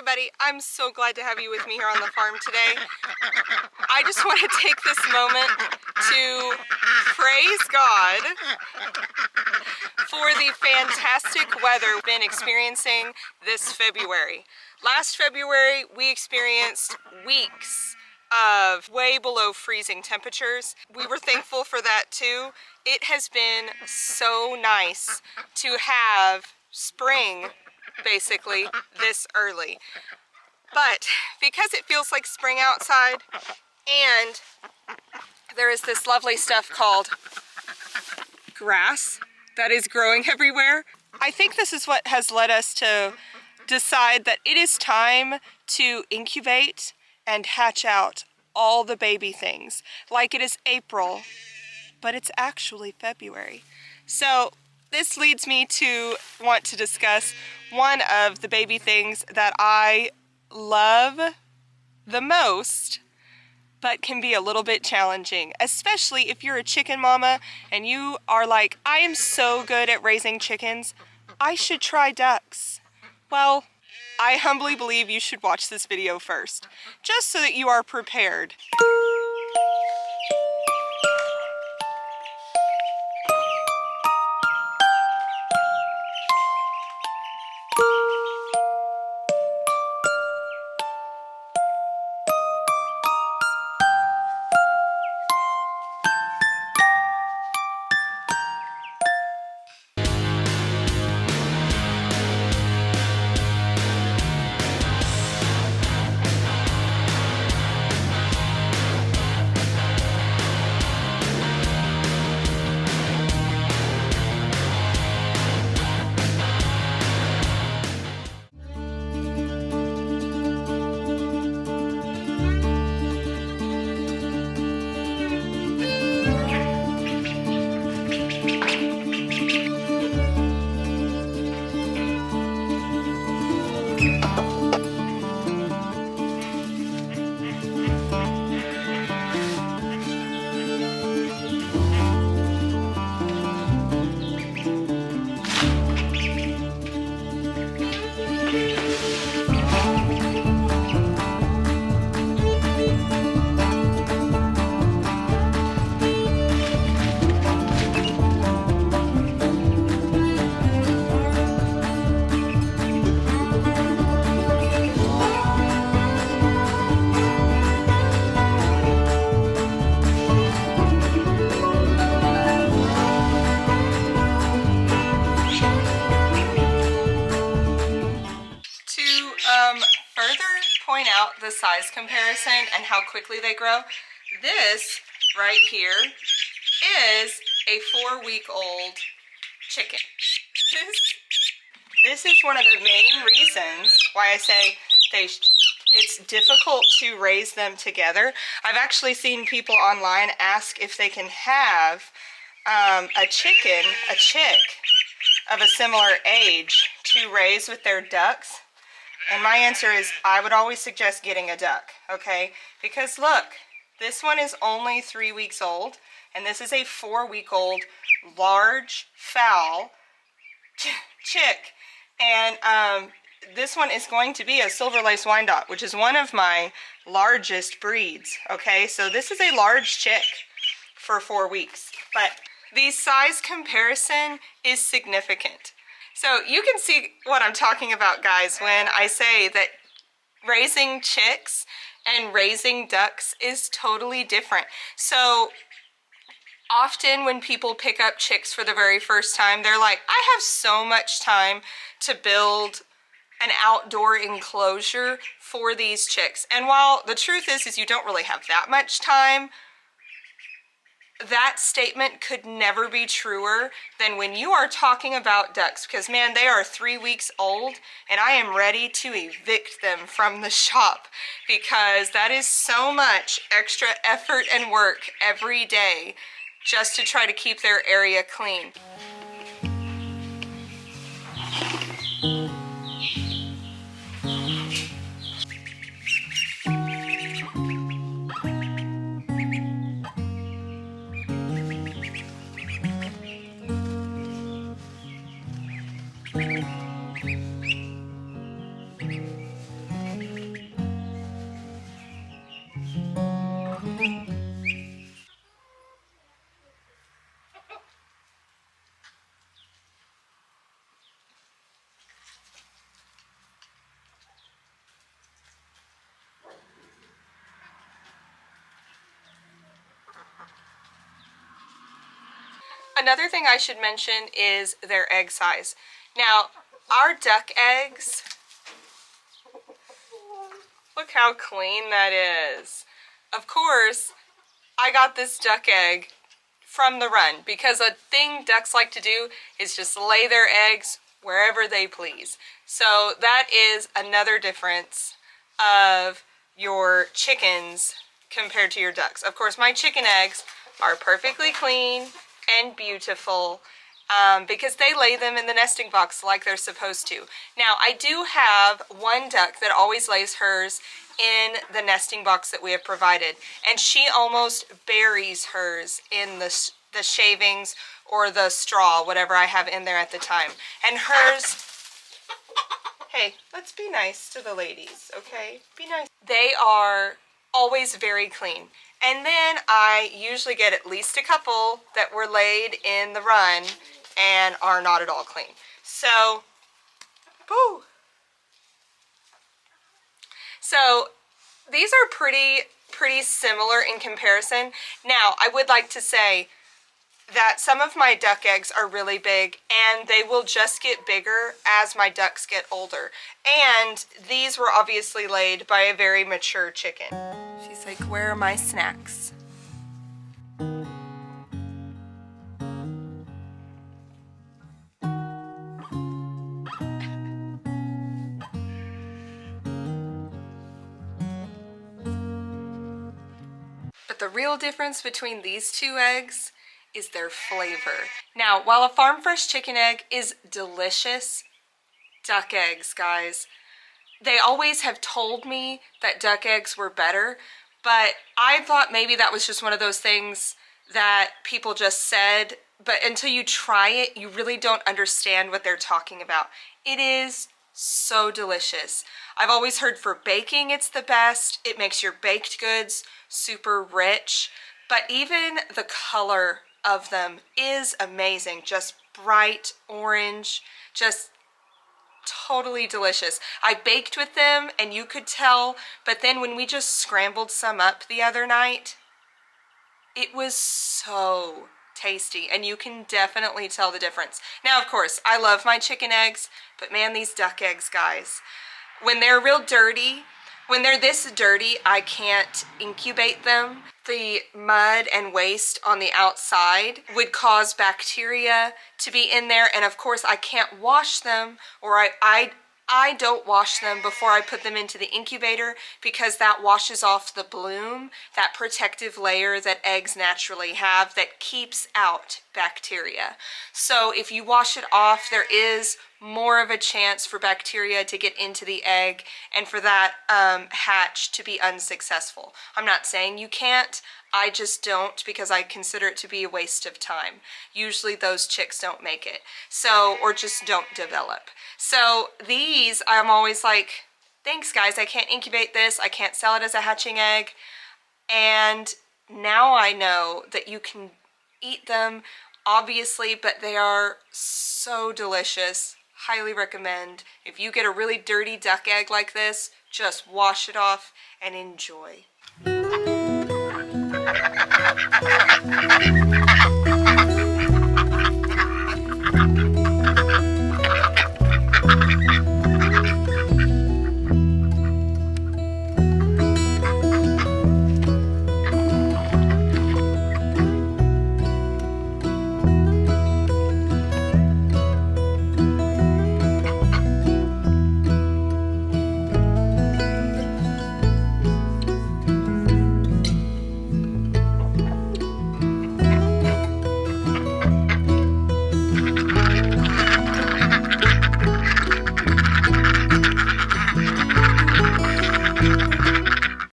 everybody. I'm so glad to have you with me here on the farm today. I just want to take this moment to praise God for the fantastic weather we've been experiencing this February. Last February, we experienced weeks of way below freezing temperatures. We were thankful for that too. It has been so nice to have spring basically this early. But because it feels like spring outside and there is this lovely stuff called grass that is growing everywhere, I think this is what has led us to decide that it is time to incubate and hatch out all the baby things. Like it is April, but it's actually February. So this leads me to want to discuss one of the baby things that I love the most, but can be a little bit challenging, especially if you're a chicken mama and you are like, I am so good at raising chickens, I should try ducks. Well, I humbly believe you should watch this video first, just so that you are prepared. Further point out the size comparison and how quickly they grow, this right here is a 4-week-old chicken. This is one of the main reasons why I say it's difficult to raise them together. I've actually seen people online ask if they can have a chick of a similar age to raise with their ducks. And my answer is I would always suggest getting a duck, okay? Because look, this one is only 3 weeks old, and this is a 4-week-old large fowl chick. And this one is going to be a silver lace Wyandotte, which is one of my largest breeds, okay? So this is a large chick for 4 weeks. But the size comparison is significant. So you can see what I'm talking about, guys, when I say that raising chicks and raising ducks is totally different. So often when people pick up chicks for the very first time, they're like, I have so much time to build an outdoor enclosure for these chicks. And while the truth is you don't really have that much time, that statement could never be truer than when you are talking about ducks, because man, they are 3 weeks old and I am ready to evict them from the shop because that is so much extra effort and work every day just to try to keep their area clean. Another thing I should mention is their egg size. Now, our duck eggs, look how clean that is. Of course, I got this duck egg from the run because a thing ducks like to do is just lay their eggs wherever they please. So that is another difference of your chickens compared to your ducks. Of course, my chicken eggs are perfectly clean and beautiful because they lay them in the nesting box like they're supposed to. Now, I do have one duck that always lays hers in the nesting box that we have provided, and she almost buries hers in the shavings or the straw, whatever I have in there at the time. And hers, hey, let's be nice to the ladies, okay? Be nice. They are always very clean. And then I usually get at least a couple that were laid in the run and are not at all clean. So, woo. So these are pretty similar in comparison. Now, I would like to say that some of my duck eggs are really big and they will just get bigger as my ducks get older. And these were obviously laid by a very mature chicken. She's like, where are my snacks? But the real difference between these two eggs is their flavor. Now, while a farm fresh chicken egg is delicious, duck eggs, guys, they always have told me that duck eggs were better, but I thought maybe that was just one of those things that people just said, but until you try it, you really don't understand what they're talking about. It is so delicious. I've always heard for baking it's the best. It makes your baked goods super rich, but even the color of them is amazing. Just bright orange, just totally delicious. I baked with them and you could tell, but then when we just scrambled some up the other night, it was so tasty, and you can definitely tell the difference. Now, of course, I love my chicken eggs, but man, these duck eggs, guys, when they're real dirty, when they're this dirty, I can't incubate them. The mud and waste on the outside would cause bacteria to be in there, and of course I can't wash them, or I don't wash them before I put them into the incubator because that washes off the bloom, that protective layer that eggs naturally have that keeps out bacteria. So if you wash it off, there is more of a chance for bacteria to get into the egg and for that hatch to be unsuccessful. I'm not saying you can't, I just don't because I consider it to be a waste of time. Usually those chicks don't make it, so, or just don't develop. So these, I'm always like, thanks guys, I can't incubate this, I can't sell it as a hatching egg, and now I know that you can eat them, obviously, but they are so delicious. Highly recommend. If you get a really dirty duck egg like this, just wash it off and enjoy.